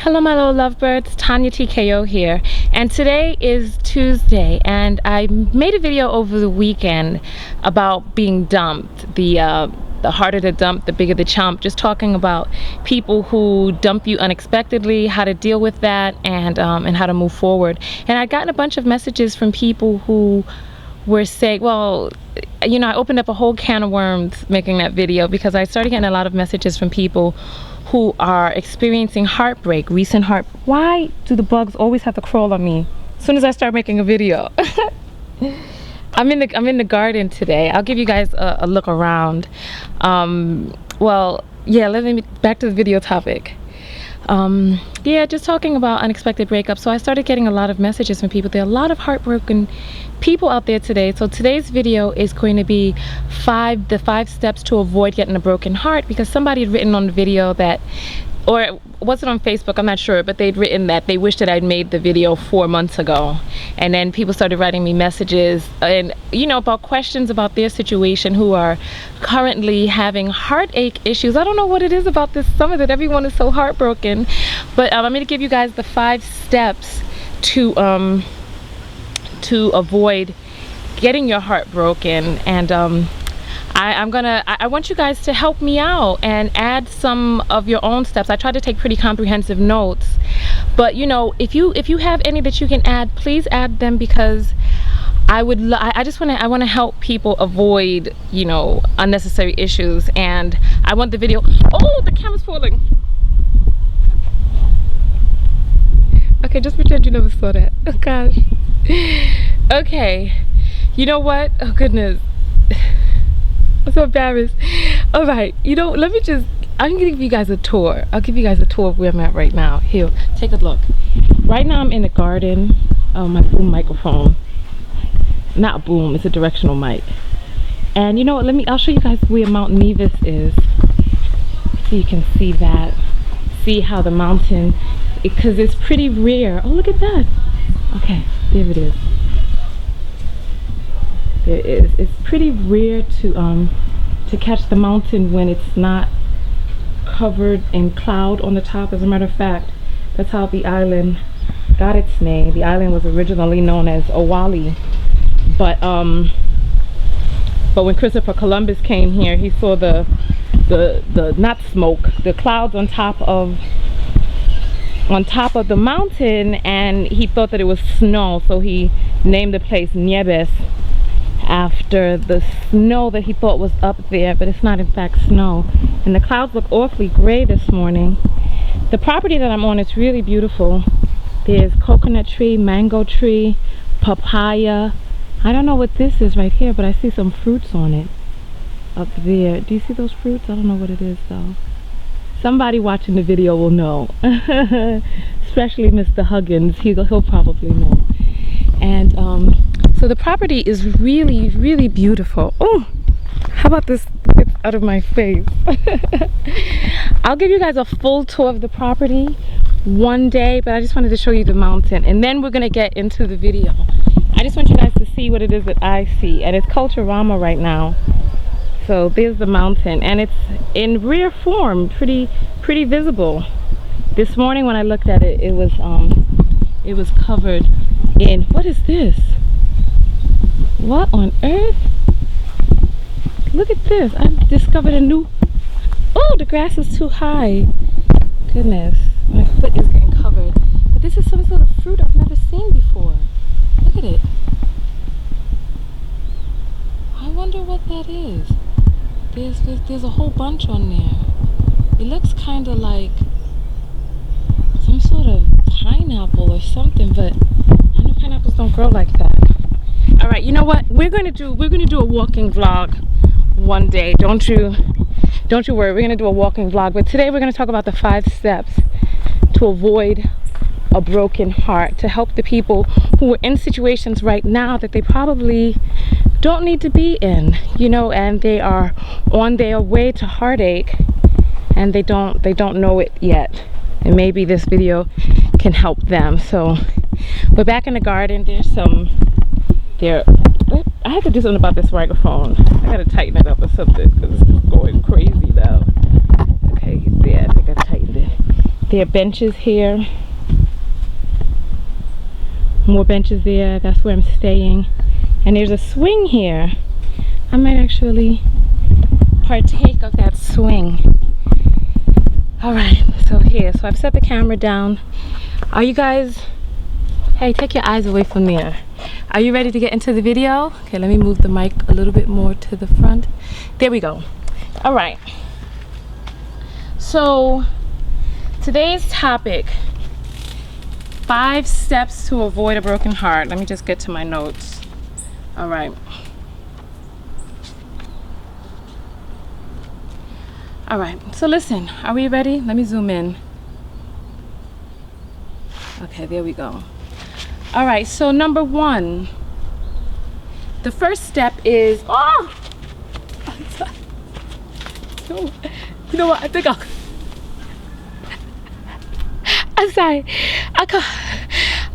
Hello my little lovebirds, TonyaTko here, and today is Tuesday, and I made a video over the weekend about being dumped. The harder the dump, the bigger the chump, just talking about people who dump you unexpectedly, how to deal with that, and how to move forward. And I'd gotten a bunch of messages from people who were saying, well, you know, I opened up a whole can of worms making that video because I started getting a lot of messages from people who are experiencing heartbreak, recent heart. Why do the bugs always have to crawl on me as soon as I start making a video? I'm in the garden today. I'll give you guys a look around. Well, yeah, let me back to the video topic. Yeah, just talking about unexpected breakups. So I started getting a lot of messages from people. There are a lot of heartbroken people out there today. So today's video is going to be the five steps to avoid getting a broken heart, because somebody had written on the video that, or was it on Facebook, I'm not sure, but they'd written that they wished that I'd made the video 4 months ago. And then people started writing me messages and, you know, about questions about their situation, who are currently having heartache issues. I don't know what it is about this summer that everyone is so heartbroken, but I'm going to give you guys the 5 steps to avoid getting your heart broken. And I want you guys to help me out and add some of your own steps. I tried to take pretty comprehensive notes, but you know, if you have any that you can add, please add them, because I want to help people avoid, you know, unnecessary issues. And I want the video. Oh, the camera's falling. Okay, just pretend you never saw that. Oh gosh. Okay, you know what? Oh goodness, I'm so embarrassed. All right, you know, I'm gonna give you guys a tour. I'll give you guys a tour of where I'm at right now. Here, take a look. Right now I'm in the garden. Oh, my boom microphone. Not a boom, it's a directional mic. And you know what, I'll show you guys where Mount Nevis is, so you can see that. See how the mountain, because it's pretty rare. Oh, look at that. Okay, there it is. There it is. It's pretty rare to catch the mountain when it's not covered in cloud on the top. As a matter of fact, that's how the island got its name. The island was originally known as Owali, but when Christopher Columbus came here, he saw the not smoke, the clouds on top of the mountain, and he thought that it was snow, so he named the place Nieves after the snow that he thought was up there, but it's not in fact snow. And the clouds look awfully gray this morning. The property that I'm on is really beautiful. There's coconut tree, mango tree, papaya. I don't know what this is right here, but I see some fruits on it up there. Do you see those fruits? I don't know what it is though. Somebody watching the video will know. Especially Mr. Huggins, he'll probably know. And so the property is really, really beautiful. Oh, how about this gets out of my face? I'll give you guys a full tour of the property one day, but I just wanted to show you the mountain, and then we're gonna get into the video. I just want you guys to see what it is that I see, and it's Culturama right now. So there's the mountain, and it's in rare form, pretty visible. This morning when I looked at it, it was covered in, what is this? What on earth? Look at this. I've discovered a new, oh, the grass is too high. Goodness, my foot is getting covered. But this is some sort of fruit I've never seen before. Look at it. I wonder what that is. There's a whole bunch on there. It looks kind of like some sort of pineapple or something, but I know pineapples don't grow like that. All right, you know what? We're gonna do a walking vlog one day. Don't you worry. We're gonna do a walking vlog, but today we're gonna talk about the 5 steps to avoid a broken heart, to help the people who are in situations right now that they probably don't need to be in, you know, and they are on their way to heartache and they don't know it yet. And maybe this video can help them. So we're back in the garden. I have to do something about this microphone. I gotta tighten it up or something because it's just going crazy now. Okay, there, I think I tightened it. There are benches here. More benches there. That's where I'm staying. And there's a swing here. I might actually partake of that swing. Alright, so here. So I've set the camera down. Are you guys... Hey, take your eyes away from there. Are you ready to get into the video? Okay, let me move the mic a little bit more to the front. There we go. Alright. So, today's topic, 5 steps to avoid a broken heart. Let me just get to my notes. Alright. Alright, so listen, are we ready? Let me zoom in. Okay, there we go. Alright, so number 1. The first step is... Oh! You know what? I think I'm sorry.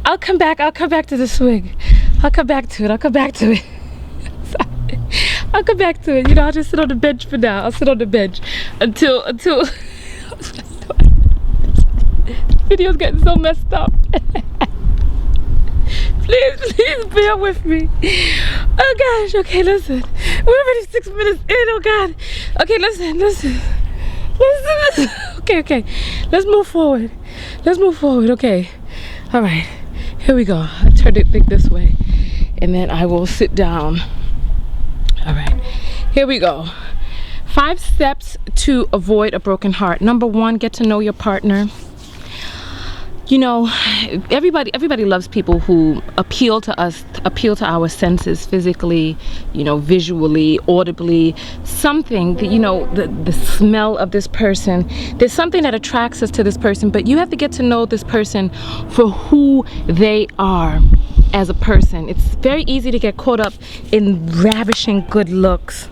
I'll come back to the swing. I'll come back to it. Sorry. I'll come back to it. You know, I'll just sit on the bench for now. I'll sit on the bench until video's getting so messed up. Please bear with me. Oh gosh, okay, listen. We're already 6 minutes in, oh God. Okay, listen. Okay. Let's move forward. Okay. Alright. Here we go. I turned it this way. And then I will sit down. Alright. Here we go. 5 steps to avoid a broken heart. Number 1, get to know your partner. You know, everybody loves people who appeal to us, appeal to our senses physically, you know, visually, audibly, something that, you know, the smell of this person. There's something that attracts us to this person, but you have to get to know this person for who they are as a person. It's very easy to get caught up in ravishing good looks.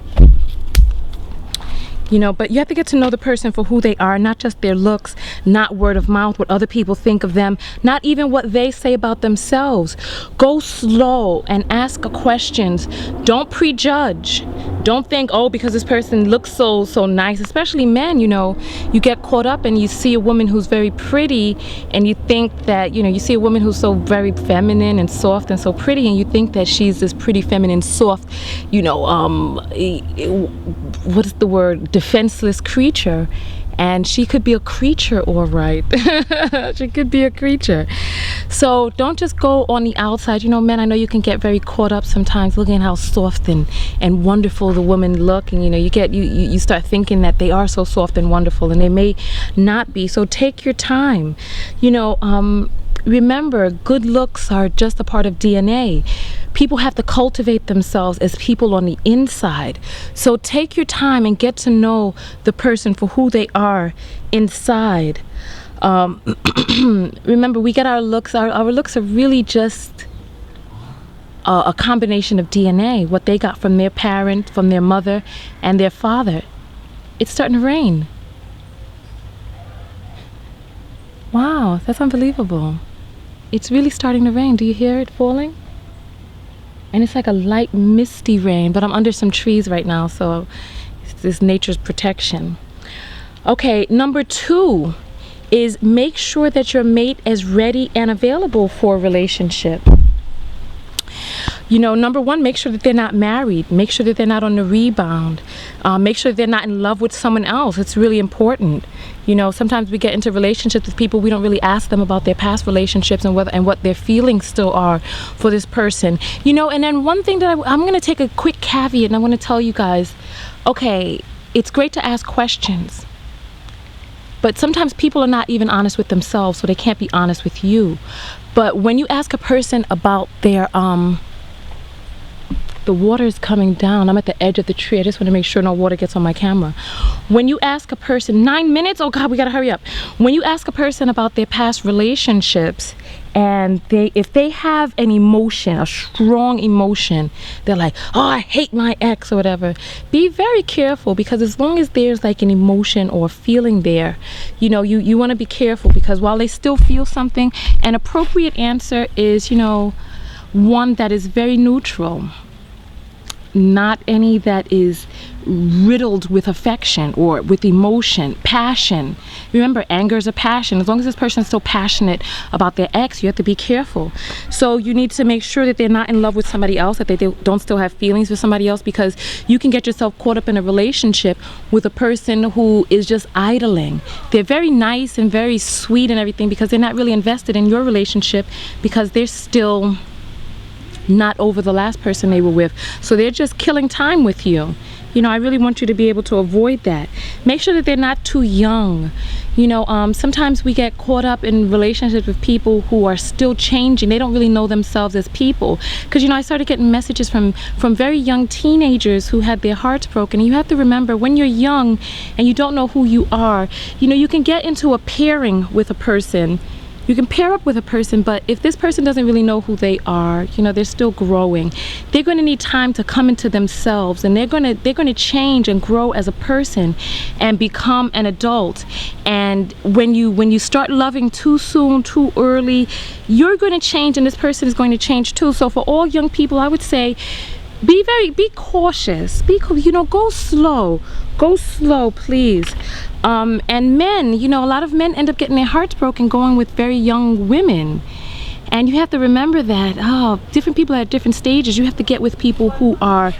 You know, but you have to get to know the person for who they are, not just their looks, not word of mouth, what other people think of them, not even what they say about themselves. Go slow and ask questions. Don't prejudge. Don't think, oh, because this person looks so nice, especially men, you know, you get caught up and you see a woman who's very pretty and you think that, you know, you see a woman who's so very feminine and soft and so pretty and you think that she's this pretty, feminine, soft, you know, what is the word? Defenseless creature. And she could be a creature, all right. She could be a creature. So don't just go on the outside. You know, men, I know you can get very caught up sometimes looking at how soft and wonderful the women look, and you know, you start thinking that they are so soft and wonderful, and they may not be. So take your time. You know, remember, good looks are just a part of DNA. People have to cultivate themselves as people on the inside. So take your time and get to know the person for who they are inside. Remember, we get our looks. Our looks are really just a combination of DNA, what they got from their parent, from their mother, and their father. It's starting to rain. Wow, that's unbelievable. It's really starting to rain. Do you hear it falling? And it's like a light misty rain, but I'm under some trees right now, so it's nature's protection. Okay, number 2 is make sure that your mate is ready and available for a relationship. You know, number 1, make sure that they're not married. Make sure that they're not on the rebound. Make sure they're not in love with someone else. It's really important. You know, sometimes we get into relationships with people, we don't really ask them about their past relationships and what their feelings still are for this person. You know, and then one thing that I'm going to take a quick caveat and I want to tell you guys, okay, it's great to ask questions, but sometimes people are not even honest with themselves, so they can't be honest with you. But when you ask a person about their the water is coming down. I'm at the edge of the tree. I just want to make sure no water gets on my camera. When you ask a person, 9 minutes, oh God, we gotta hurry up. When you ask a person about their past relationships, and if they have an emotion, a strong emotion, they're like, oh, I hate my ex or whatever, be very careful, because as long as there's like an emotion or a feeling there, you know, you want to be careful, because while they still feel something, an appropriate answer is, you know, one that is very neutral. not any that is riddled with affection or with emotion, passion. Remember, anger is a passion. As long as this person is still passionate about their ex, you have to be careful. So you need to make sure that they're not in love with somebody else, that they don't still have feelings for somebody else, because you can get yourself caught up in a relationship with a person who is just idling. They're very nice and very sweet and everything because they're not really invested in your relationship, because they're still not over the last person they were with. So they're just killing time with you. You know, I really want you to be able to avoid that. Make sure that they're not too young. You know, sometimes we get caught up in relationships with people who are still changing. They don't really know themselves as people. Because, you know, I started getting messages from very young teenagers who had their hearts broken. And you have to remember, when you're young and you don't know who you are, you know, you can get into a pairing with a person. You can pair up with a person, but if this person doesn't really know who they are, you know, they're still growing. They're going to need time to come into themselves, and they're going to change and grow as a person and become an adult. And when you start loving too soon, too early, you're going to change, and this person is going to change too. So for all young people, I would say, be cautious. You know, go slow, please. And men, you know, a lot of men end up getting their hearts broken going with very young women. And you have to remember that, different people are at different stages. You have to get with people who are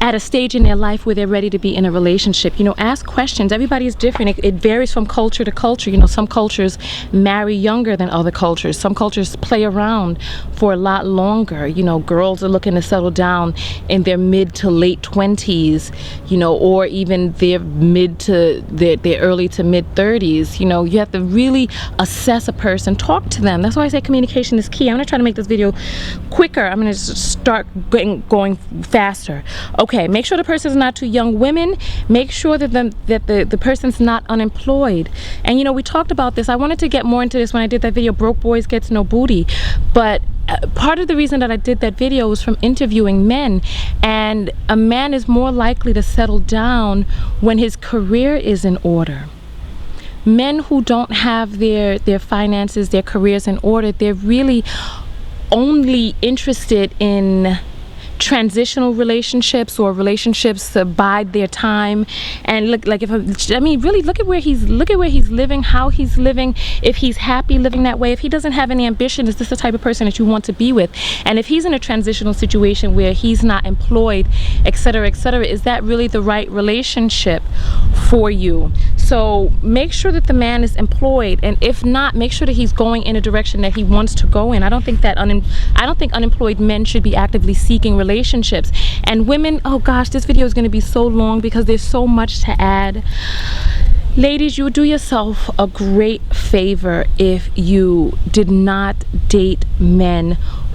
at a stage in their life where they're ready to be in a relationship. You know, ask questions. Everybody is different. It varies from culture to culture. You know, some cultures marry younger than other cultures. Some cultures play around for a lot longer. You know, girls are looking to settle down in their mid to late 20s, you know, or even their early to mid 30s. You know, you have to really assess a person, talk to them. That's why I say communication is key. I'm gonna try to make this video quicker. I'm gonna start going faster. Okay, make sure the person is not too young. Women, make sure that the person's not unemployed. And you know, we talked about this. I wanted to get more into this when I did that video, Broke Boys Gets No Booty. But part of the reason that I did that video was from interviewing men. And a man is more likely to settle down when his career is in order. Men who don't have their finances, their careers in order, they're really only interested in transitional relationships or relationships to bide their time. And look, like, really look at where he's living, how he's living, if he's happy living that way. If he doesn't have any ambition, is this the type of person that you want to be with? And if he's in a transitional situation where he's not employed, etc., is that really the right relationship for you? So make sure that the man is employed, and if not, make sure that he's going in a direction that he wants to go in. I don't think unemployed men should be actively seeking relationships. And women, oh gosh, this video is going to be so long because there's so much to add. Ladies, you would do yourself a great favor if you did not date men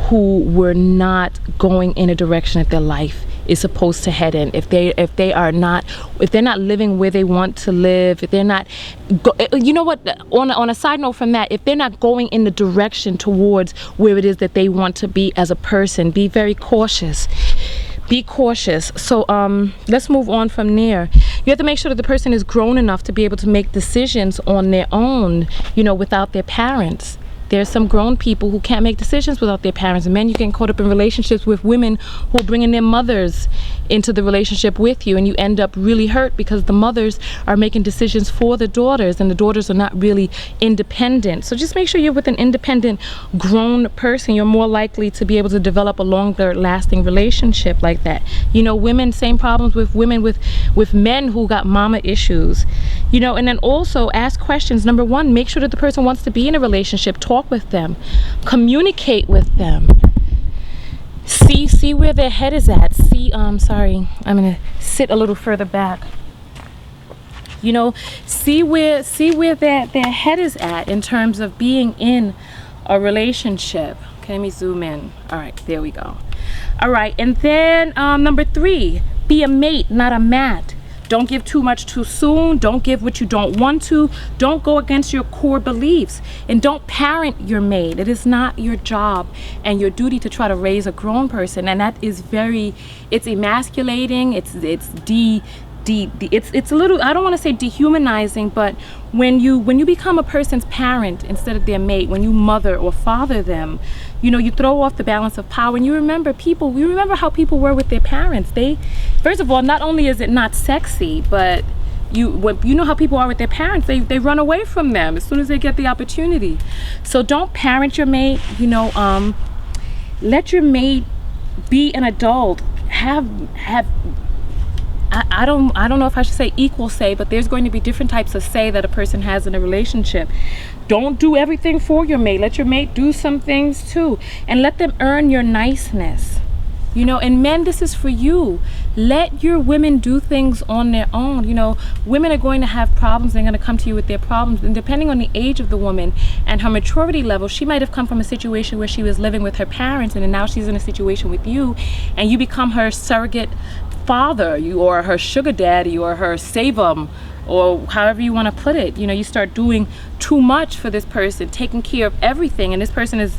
who were not going in a direction that their life is supposed to head in. If they're not living where they want to live, if they're not you know what, on a side note from that, if they're not going in the direction towards where it is that they want to be as a person, be very cautious. Be cautious. So let's move on from there. You have to make sure that the person is grown enough to be able to make decisions on their own, you know, without their parents. There's some grown people who can't make decisions without their parents. And men, you get caught up in relationships with women who are bringing their mothers into the relationship with you, and you end up really hurt because the mothers are making decisions for the daughters, and the daughters are not really independent. So just make sure you're with an independent, grown person. You're more likely to be able to develop a longer lasting relationship like that. You know, women, same problems with women with men who got mama issues. You know, and then also ask questions. Number one, make sure that the person wants to be in a relationship. Talk with them, communicate with them, see where their head is at. Sorry, I'm gonna sit a little further back. You know, see where their head is at in terms of being in a relationship. Okay, let me zoom in. All right, there we go. All right, and then number 3, be a mate, not a mat. Don't give too much too soon. Don't give what you don't want to. Don't go against your core beliefs. And don't parent your mate. It is not your job and your duty to try to raise a grown person. And that is it's emasculating. It's it's a little, I don't want to say dehumanizing, but when you become a person's parent instead of their mate, when you mother or father them, you know, you throw off the balance of power. And you remember how people were with their parents. They, first of all, not only is it not sexy, but you know how people are with their parents, they run away from them as soon as they get the opportunity. So don't parent your mate, you know, let your mate be an adult. I don't know if I should say equal say, but there's going to be different types of say that a person has in a relationship. Don't do everything for your mate. Let your mate do some things too, and let them earn your niceness. You know, and men, this is for you. Let your women do things on their own. You know, women are going to have problems. They're going to come to you with their problems. And depending on the age of the woman and her maturity level, she might have come from a situation where she was living with her parents, and then now she's in a situation with you, and you become her surrogate father, or her sugar daddy, or her save-em, or however you want to put it. You know, you start doing too much for this person, taking care of everything, and this person is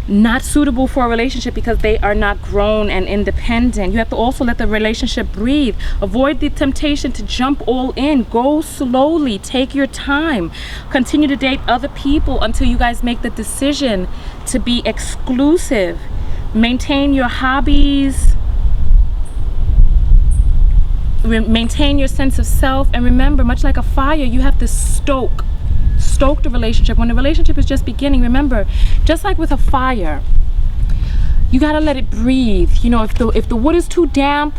not suitable for a relationship because they are not grown and independent. You have to also let the relationship breathe. Avoid the temptation to jump all in. Go slowly. Take your time. Continue to date other people until you guys make the decision to be exclusive. Maintain your hobbies. Maintain your sense of self. And remember, much like a fire, you have to stoke the relationship. When the relationship is just beginning, remember, just like with a fire, you got to let it breathe. You know, if the wood is too damp,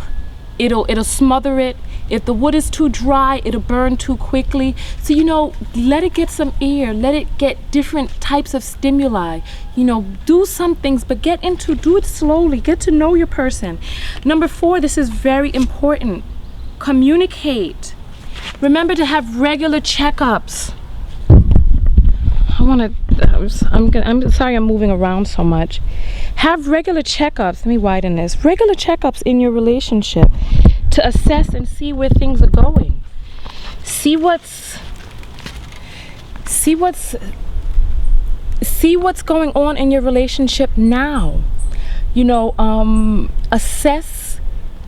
it'll smother it. If the wood is too dry, it'll burn too quickly. So, you know, let it get some air, let it get different types of stimuli. You know, do some things, but do it slowly. Get to know your person. Number 4, this is very important. Communicate. Remember to have regular checkups. I'm sorry I'm moving around so much. Have regular checkups. Let me widen this. Regular checkups in your relationship to assess and see where things are going. See what's going on in your relationship now. You know, assess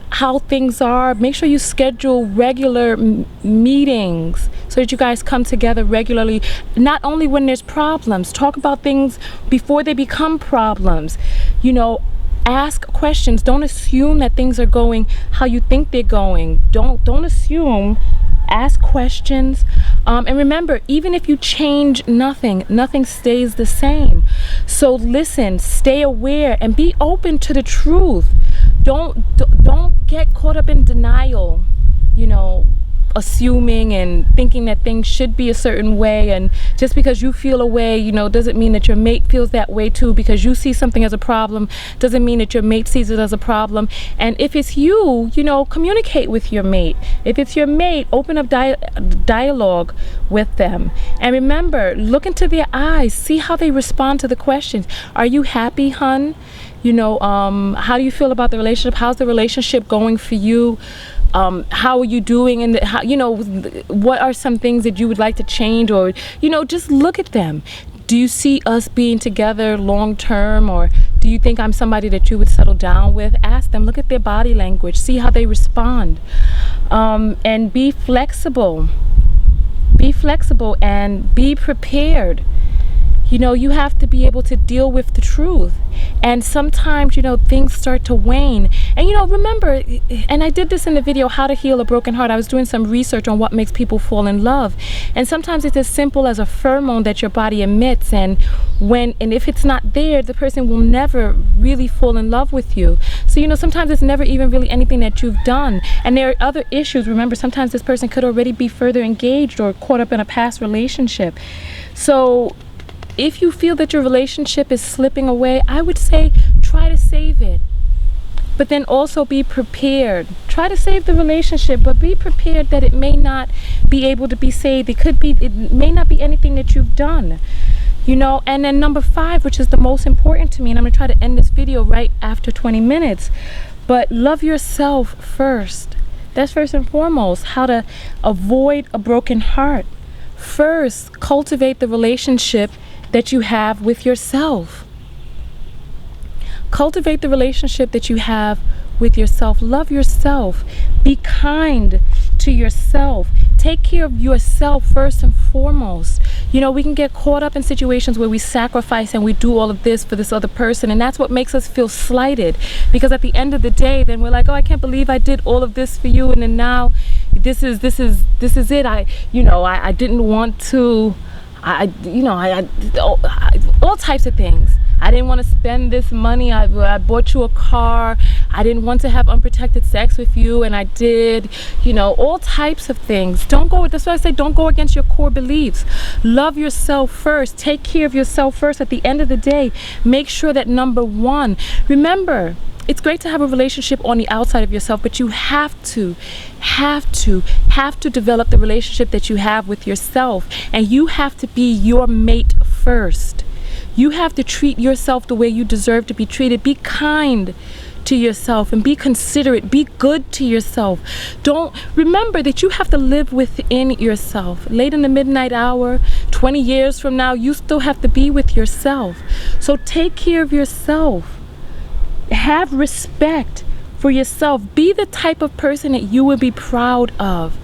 how things are. Make sure you schedule regular meetings so that you guys come together regularly. Not only when there's problems, talk about things before they become problems. You know, ask questions. Don't assume that things are going how you think they're going. Don't assume. Ask questions. And remember, even if you change nothing stays the same. So listen, stay aware, and be open to the truth. Don't get caught up in denial, you know, assuming and thinking that things should be a certain way, and just because you feel a way, you know, doesn't mean that your mate feels that way too. Because you see something as a problem doesn't mean that your mate sees it as a problem. And if it's you, you know, communicate with your mate. If it's your mate, open up dialogue with them. And remember, look into their eyes, see how they respond to the questions. Are you happy, hun? You know, how do you feel about the relationship? How's the relationship going for you? How are you doing? And you know, what are some things that you would like to change? Or, you know, just look at them. Do you see us being together long term? Or do you think I'm somebody that you would settle down with? Ask them. Look at their body language. See how they respond. And be flexible. Be flexible and be prepared. You know, you have to be able to deal with the truth. And sometimes, you know, things start to wane. And, you know, remember, and I did this in the video, How to Heal a Broken Heart. I was doing some research on what makes people fall in love. And sometimes it's as simple as a pheromone that your body emits. And if it's not there, the person will never really fall in love with you. So, you know, sometimes it's never even really anything that you've done. And there are other issues. Remember, sometimes this person could already be further engaged or caught up in a past relationship. So if you feel that your relationship is slipping away, I would say try to save it. But then also be prepared. Try to save the relationship, but be prepared that it may not be able to be saved. It may not be anything that you've done. You know, and then number 5, which is the most important to me, and I'm going to try to end this video right after 20 minutes, but love yourself first. That's first and foremost. How to avoid a broken heart. First, cultivate the relationship that you have with yourself. Cultivate the relationship that you have with yourself. Love yourself. Be kind to yourself. Take care of yourself first and foremost. You know, we can get caught up in situations where we sacrifice and we do all of this for this other person, and that's what makes us feel slighted, because at the end of the day, then we're like, oh, I can't believe I did all of this for you, and then now this is it. I didn't want to, all types of things. I didn't want to spend this money. I bought you a car. I didn't want to have unprotected sex with you, and I did. All types of things. That's why I say don't go against your core beliefs. Love yourself first. Take care of yourself first. At the end of the day, make sure that number one, remember, it's great to have a relationship on the outside of yourself, but you have to develop the relationship that you have with yourself, and you have to be your mate first. You have to treat yourself the way you deserve to be treated. Be kind to yourself and be considerate. Be good to yourself. Remember that you have to live within yourself. Late in the midnight hour, 20 years from now, you still have to be with yourself. So take care of yourself. Have respect for yourself. Be the type of person that you would be proud of.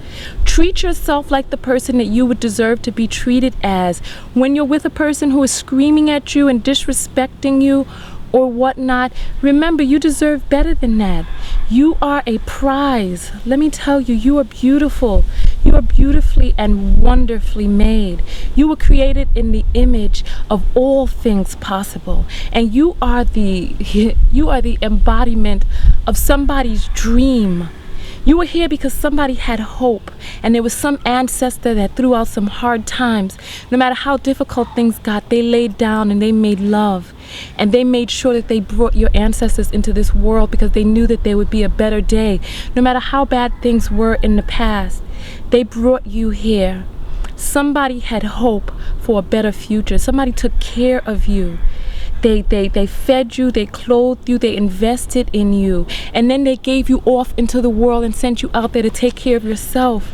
Treat yourself like the person that you would deserve to be treated as. When you're with a person who is screaming at you and disrespecting you or whatnot, remember, you deserve better than that. You are a prize. Let me tell you, you are beautiful. You are beautifully and wonderfully made. You were created in the image of all things possible, and you are the embodiment of somebody's dream. You were here because somebody had hope, and there was some ancestor that through out some hard times, no matter how difficult things got, they laid down and they made love, and they made sure that they brought your ancestors into this world because they knew that there would be a better day. No matter how bad things were in the past, they brought you here. Somebody had hope for a better future. Somebody took care of you. They fed you, they clothed you, they invested in you, and then they gave you off into the world and sent you out there to take care of yourself.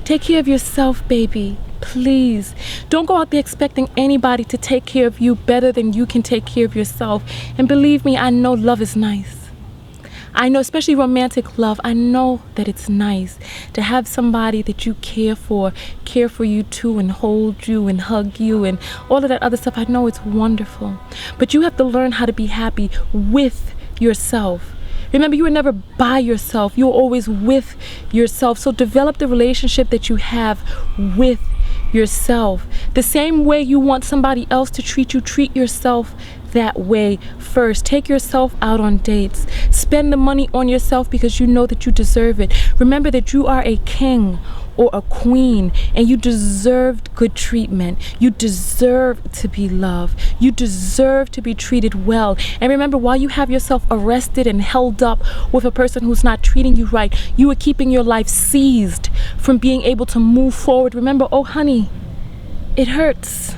Take care of yourself, baby. Please. Don't go out there expecting anybody to take care of you better than you can take care of yourself. And believe me, I know love is nice. I know, especially romantic love, I know that it's nice to have somebody that you care for you too, and hold you and hug you and all of that other stuff. I know it's wonderful. But you have to learn how to be happy with yourself. Remember, you were never by yourself. You were always with yourself. So develop the relationship that you have with yourself. The same way you want somebody else to treat you, treat yourself that way first. Take yourself out on dates. Spend the money on yourself because you know that you deserve it. Remember that you are a king or a queen, and you deserve good treatment. You deserve to be loved. You deserve to be treated well. And remember, while you have yourself arrested and held up with a person who's not treating you right, you are keeping your life seized from being able to move forward. Remember, oh honey, it hurts.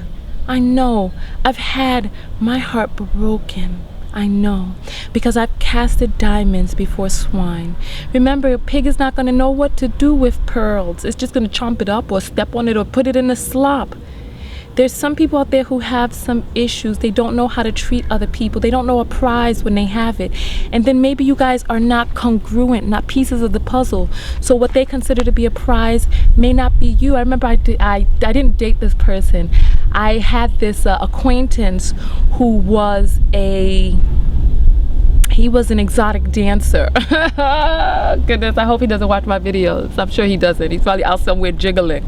I know. I've had my heart broken. I know, because I've casted diamonds before swine. Remember, a pig is not going to know what to do with pearls. It's just going to chomp it up or step on it or put it in a slop. There's some people out there who have some issues. They don't know how to treat other people. They don't know a prize when they have it. And then maybe you guys are not congruent, not pieces of the puzzle. So what they consider to be a prize may not be you. I remember I didn't date this person. I had this acquaintance who was he was an exotic dancer. Goodness, I hope he doesn't watch my videos. I'm sure he doesn't. He's probably out somewhere jiggling,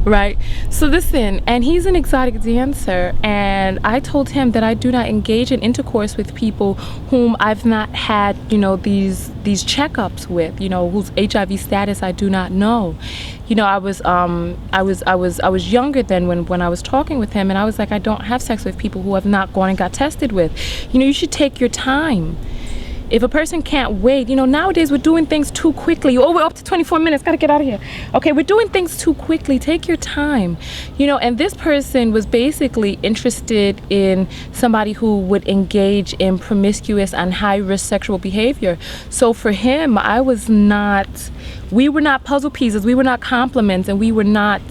right? So listen, and he's an exotic dancer, and I told him that I do not engage in intercourse with people whom I've not had, these checkups with, whose HIV status I do not know. I was younger then when I was talking with him, and I was like, I don't have sex with people who have not gone and got tested with. You should take your time. If a person can't wait, nowadays we're doing things too quickly. Oh, we're up to 24 minutes, gotta get out of here. Okay, we're doing things too quickly. Take your time. And this person was basically interested in somebody who would engage in promiscuous and high-risk sexual behavior. So for him, we were not puzzle pieces, we were not complements, and we were not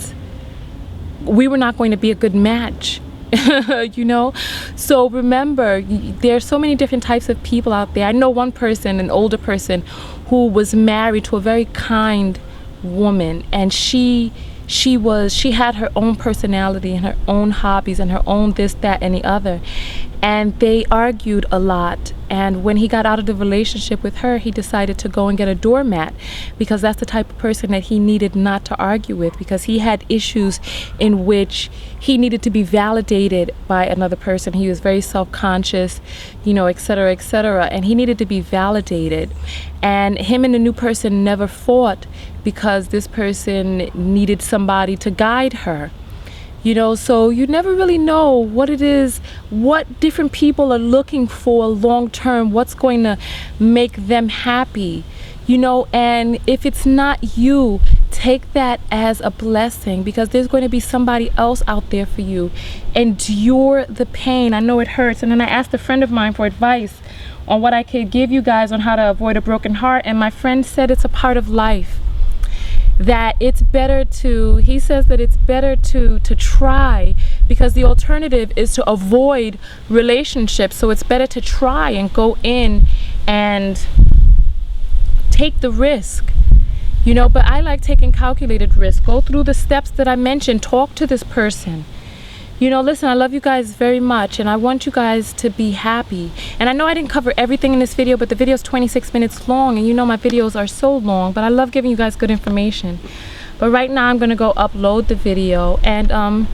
going to be a good match. You know. So remember, there's so many different types of people out there. I know one person, an older person, who was married to a very kind woman, and she had her own personality and her own hobbies and her own this, that, and the other, and they argued a lot. And when he got out of the relationship with her, he decided to go and get a doormat, because that's the type of person that he needed not to argue with, because he had issues in which he needed to be validated by another person. He was very self-conscious, you know, etc., etc., and he needed to be validated. And him and the new person never fought, because this person needed somebody to guide her. You know, so you never really know what it is, what different people are looking for long term, what's going to make them happy, you know. And if it's not you, take that as a blessing, because there's going to be somebody else out there for you. Endure the pain. I know it hurts. And then I asked a friend of mine for advice on what I could give you guys on how to avoid a broken heart, and my friend said it's a part of life. That it's better to, he says that it's better to try, because the alternative is to avoid relationships. So it's better to try and go in and take the risk, you know. But I like taking calculated risk. Go through the steps that I mentioned. Talk to this person. You know, listen, I love you guys very much, and I want you guys to be happy. And I know I didn't cover everything in this video, but the video is 26 minutes long, and you know my videos are so long, but I love giving you guys good information. But right now I'm going to go upload the video and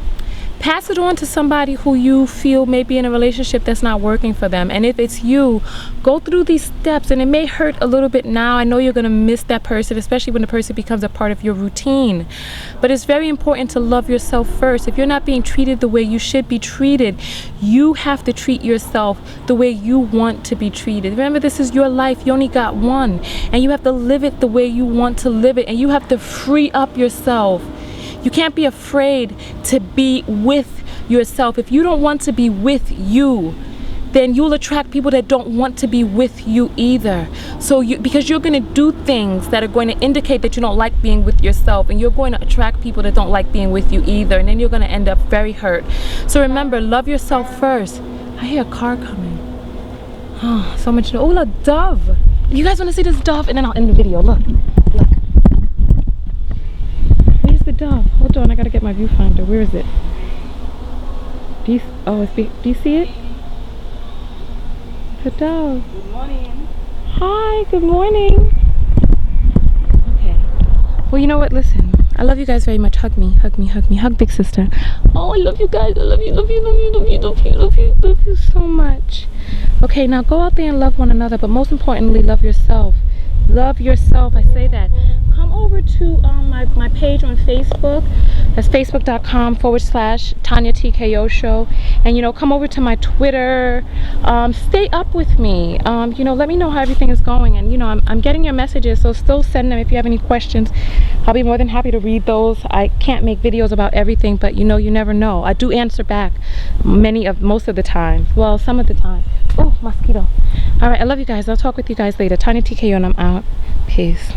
pass it on to somebody who you feel may be in a relationship that's not working for them. And if it's you, go through these steps, and it may hurt a little bit now. I know you're going to miss that person, especially when the person becomes a part of your routine. But it's very important to love yourself first. If you're not being treated the way you should be treated, you have to treat yourself the way you want to be treated. Remember, this is your life. You only got one, and you have to live it the way you want to live it, and you have to free up yourself. You can't be afraid to be with yourself. If you don't want to be with you, then you'll attract people that don't want to be with you either. So because you're going to do things that are going to indicate that you don't like being with yourself, and you're going to attract people that don't like being with you either, and then you're going to end up very hurt. So remember, love yourself first. I hear a car coming. Oh, so much. Oh, a dove. You guys want to see this dove? And then I'll end the video. Look. The dove. Hold on, I gotta get my viewfinder. Where is it? Do you see it? The dove. Good morning. Hi, good morning. Okay. Well, you know what? Listen, I love you guys very much. Hug me, hug me, hug me, hug big sister. Oh, I love you guys. I love you, love you, love you, love you, love you, love you, love you so much. Okay, now go out there and love one another, but most importantly, love yourself. Love yourself. I say that. Come over to my page on Facebook. That's facebook.com/TonyaTko show. And you know, come over to my Twitter. Stay up with me. You know, let me know how everything is going. And you know, I'm getting your messages, so still send them if you have any questions. I'll be more than happy to read those. I can't make videos about everything, but you know, you never know. I do answer back most of the time. Well, some of the time. Oh, mosquito. All right, I love you guys. I'll talk with you guys later. TonyaTko, and I'm out. Peace.